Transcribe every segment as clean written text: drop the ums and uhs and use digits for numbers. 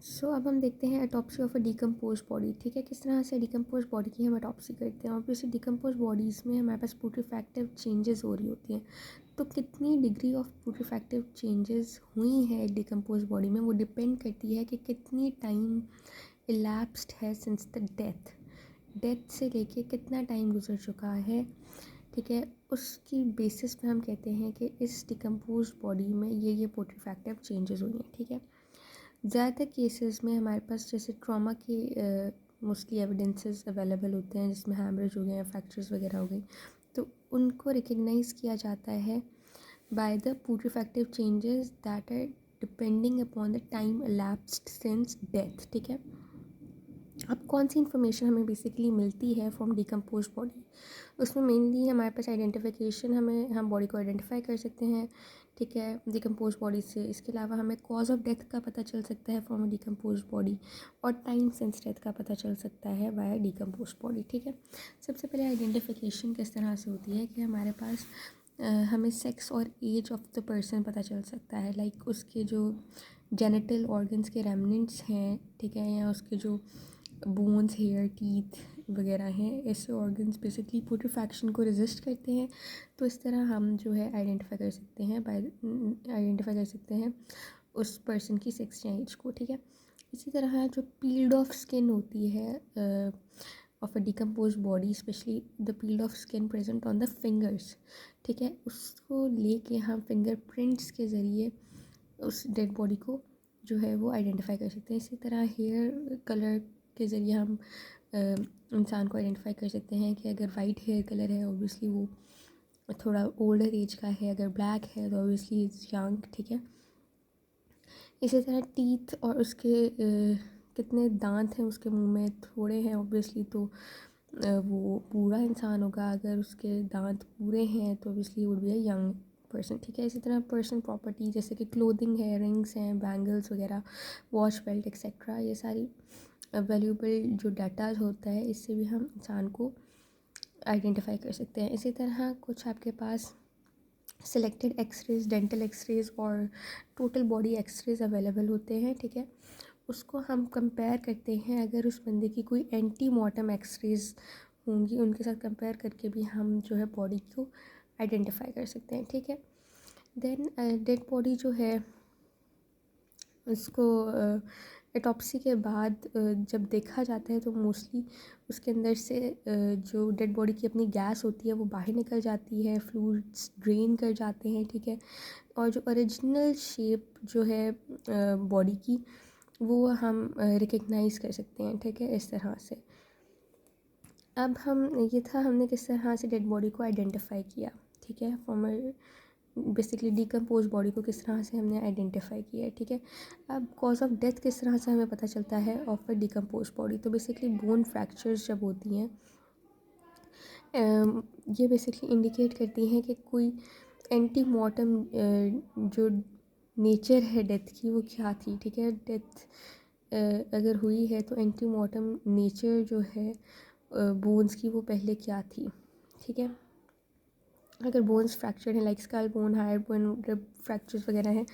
सो अब हम देखते हैं autopsy of a decompose body. ठीक है, किस तरह से डिकम्पोज बॉडी की हम ऑटोप्सी करते हैं। ऑब्वियसली डिकम्पोज बॉडीज़ में हमारे पास पुट्रीफैक्टिव चेंजेस हो रही होती हैं। तो कितनी डिग्री ऑफ पुट्रीफैक्टिव चेंजेस हुई है डिकम्पोज बॉडी में, वो डिपेंड करती है कि कितनी टाइम इलैप्स्ड है सिंस द डेथ से लेके कितना टाइम गुजर चुका है। ठीक है, उसकी बेसिस पे हम कहते हैं कि इस डिकम्पोज बॉडी में ये पुट्रीफैक्टिव चेंजेस हुई हैं। ठीक है, ज़्यादातर केसेस में हमारे पास जैसे ट्रॉमा के मोस्टली एविडेंसेस अवेलेबल होते हैं, जिसमें हैमरेज हो गए हैं, फ्रैक्चर्स वगैरह हो गई, तो उनको रिकग्नाइज़ किया जाता है by the putrefactive changes that are depending upon the time elapsed since death. ठीक है, अब कौन सी इन्फॉर्मेशन हमें बेसिकली मिलती है फ्रॉम डिकम्पोज बॉडी, उसमें मेनली हमारे पास आइडेंटिफिकेशन, हम बॉडी को आइडेंटिफाई कर सकते हैं। ठीक है, डिकम्पोज बॉडी से इसके अलावा हमें कॉज ऑफ डेथ का पता चल सकता है फ्रॉम डिकम्पोज बॉडी, और टाइम सिंस डेथ का पता चल सकता है वाया डिकम्पोज बॉडी। ठीक है, सबसे पहले आइडेंटिफिकेशन किस तरह से होती है कि हमारे पास हमें सेक्स और एज ऑफ द पर्सन पता चल सकता है, लाइक उसके जो जेनिटल ऑर्गन्स के रेमनेंट्स हैं, ठीक है, या उसके जो बोन्स, हेयर, टीथ वगैरह हैं, ऐसे ऑर्गन्स बेसिकली पुट्रीफैक्शन को रेजिस्ट करते हैं। तो इस तरह हम जो है आइडेंटिफाई कर सकते हैं उस पर्सन की सेक्स या एज को। ठीक है, इसी तरह जो पील्ड ऑफ स्किन होती है of a decompose body, specially the peeled of skin present on the fingers, ठीक है, उसको लेके हम फिंगरप्रिंट्स के ज़रिए उस डेड बॉडी को जो है वो आइडेंटिफाई कर सकते हैं। इसी तरह हेयर कलर के ज़रिए हम इंसान को आइडेंटिफाई कर सकते हैं कि अगर वाइट हेयर कलर है ऑब्वियसली वो थोड़ा ओल्डर एज का है, अगर ब्लैक है तो ऑब्वियसली इज़ यंग। ठीक है, इसी तरह टीथ और उसके कितने दांत हैं उसके मुंह में, थोड़े हैं ऑब्वियसली तो वो बूढ़ा इंसान होगा, अगर उसके दांत पूरे हैं तो obviously would be a young person. ठीक है, इसी तरह पर्सन प्रॉपर्टी जैसे कि क्लोथिंग है, रिंग्स हैं, बैंगल्स वगैरह, वॉच बेल्ट एक्सेट्रा, ये सारी वैल्यूबल जो डाटा होता है इससे भी हम इंसान को आइडेंटिफाई कर सकते हैं। इसी तरह कुछ आपके पास सिलेक्टेड एक्सरेज, डेंटल एक्सरेज और टोटल बॉडी एक्सरेज अवेलेबल होते हैं। ठीक है, उसको हम कंपेयर करते हैं, अगर उस बंदे की कोई एंटी मॉर्टम एक्सरेज होंगी उनके साथ कंपेयर करके भी हम जो है बॉडी को आइडेंटिफाई कर सकते हैं। ठीक है, देन डेड बॉडी जो है उसको ऑटोप्सी के बाद जब देखा जाता है तो मोस्टली उसके अंदर से जो डेड बॉडी की अपनी गैस होती है वो बाहर निकल जाती है, फ्लूइड्स ड्रेन कर जाते हैं। ठीक है, और जो ओरिजिनल शेप जो है बॉडी की वो हम रिकग्नाइज़ कर सकते हैं। ठीक है, इस तरह से अब हमने किस तरह से डेड बॉडी को आइडेंटिफाई किया। ठीक है, फॉर्मर बेसिकली डिकम्पोज बॉडी को किस तरह से हमने आइडेंटिफाई किया है। ठीक है, अब कॉज ऑफ डेथ किस तरह से हमें पता चलता है ऑफ अ डिकम्पोज बॉडी, तो बेसिकली बोन फ्रैक्चर्स जब होती हैं ये बेसिकली इंडिकेट करती हैं कि कोई एंटी मॉर्टम जो नेचर है डेथ की वो क्या थी। ठीक है, डेथ अगर हुई है तो एंटी मॉर्टम नेचर जो है बोन्स की वो पहले क्या थी। ठीक है, अगर बोन्स फ्रैक्चर हैं like skull bone, higher bone fractures वगैरह हैं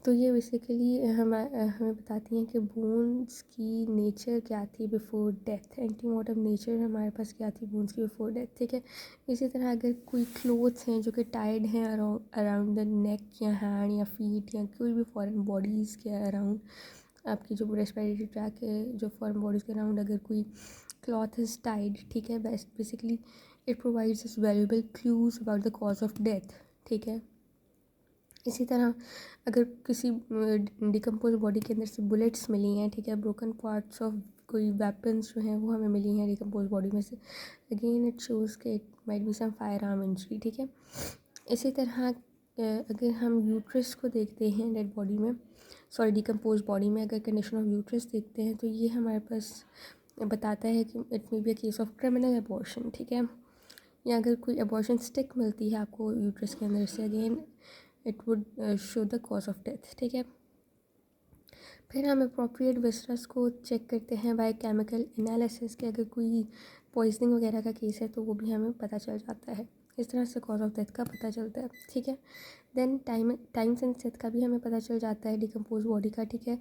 तो ये बेसिकली हमें बताती हैं कि बोन्स की नेचर क्या थी बिफ़ोर डेथ, एंटीमॉर्टम नेचर हमारे पास क्या थी बोन्स की बिफ़ोर डेथ। ठीक है, इसी तरह अगर कोई क्लोथ्स हैं जो कि टाइड हैं अराउंड द नेक या हैंड या फीट या कोई भी फॉरेन बॉडीज़ के अराउंड, आपकी जो रेस्पिरेटरी ट्रैक है जो फॉरेन बॉडीज़ के अराउंड अगर कोई क्लॉथ इज़ टाइड, ठीक है, basically it provides us valuable clues about the cause of death. ठीक है, इसी तरह अगर किसी डिकम्पोज बॉडी के अंदर से बुलेट्स मिली हैं, ठीक है, ब्रोकन पार्ट्स ऑफ कोई वेपन्स जो हैं वो हमें मिली हैं डिकम्पोज बॉडी में से, अगेन इट शोज़ के it might be some firearm injury. ठीक है, इसी तरह अगर हम यूट्रस को देखते हैं डेड बॉडी में, सॉरी डिकम्पोज बॉडी में अगर कंडीशन ऑफ यूट्रस देखते हैं तो ये हमारे पास बताता है कि it may be a case of criminal abortion. ठीक है, या अगर कोई अबॉर्शन स्टिक मिलती है आपको यूट्रस के अंदर से, again it would show the cause of death. ठीक है, फिर हम अप्रोप्रिएट विसरस को चेक करते हैं बाय केमिकल एनालिसिस के, अगर कोई पॉइजनिंग वगैरह का केस है तो वो भी हमें पता चल जाता है। इस तरह से कॉज ऑफ डेथ का पता चलता है। ठीक है, देन टाइम सेंस डेथ का भी हमें पता चल जाता है डिकम्पोज बॉडी का। ठीक है,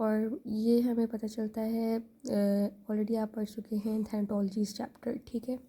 और ये हमें पता चलता है ऑलरेडी आप पढ़ चुके हैं थैनाटोलॉजीज चैप्टर, ठीक है।